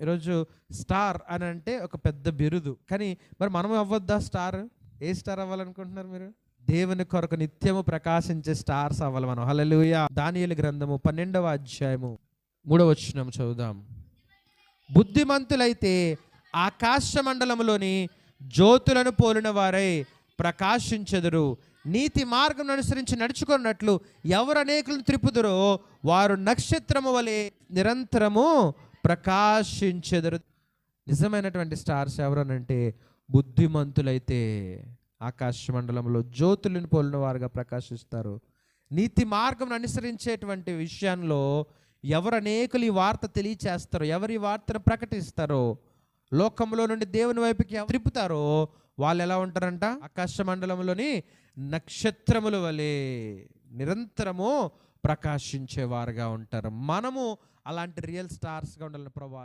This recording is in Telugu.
ఈరోజు స్టార్ అని అంటే ఒక పెద్ద బిరుదు. కానీ మరి మనం అవ్వద్దా స్టార్? ఏ స్టార్ అవ్వాలనుకుంటున్నారు మీరు? దేవుని కొరకు నిత్యము ప్రకాశించే స్టార్స్ అవ్వాలి మనం. హల్లెలూయా. దానియేలు గ్రంథము 12వ అధ్యాయము 3వ వచనం చదువుదాం. బుద్ధిమంతులైతే ఆకాశ మండలములోని జ్యోతులను పోలిన వారై ప్రకాశించెదరు. నీతి మార్గం అనుసరించి నడుచుకున్నట్లు ఎవరు అనేకులను త్రిప్పుదురో వారు నక్షత్రము వలె నిరంతరము ప్రకాశించెదరు. నిజమైనటువంటి స్టార్స్ ఎవరనంటే బుద్ధిమంతులైతే ఆకాశ మండలంలో జ్యోతులను పోలిన వారుగా ప్రకాశిస్తారు. నీతి మార్గం అనుసరించేటువంటి విషయంలో ఎవరు అనేకులు ఈ వార్త తెలియచేస్తారో, ఎవరు ఈ వార్తను ప్రకటిస్తారో, లోకంలో నుండి దేవుని వైపుకి త్రిప్పుతారో వాళ్ళు ఎలా ఉంటారంట? ఆకాశ మండలంలోని నక్షత్రముల వలె నిరంతరము ప్రకాశించేవారుగా ఉంటారు. మనము అలాంటి రియల్ స్టార్స్గా ఉండాలని ప్రభువా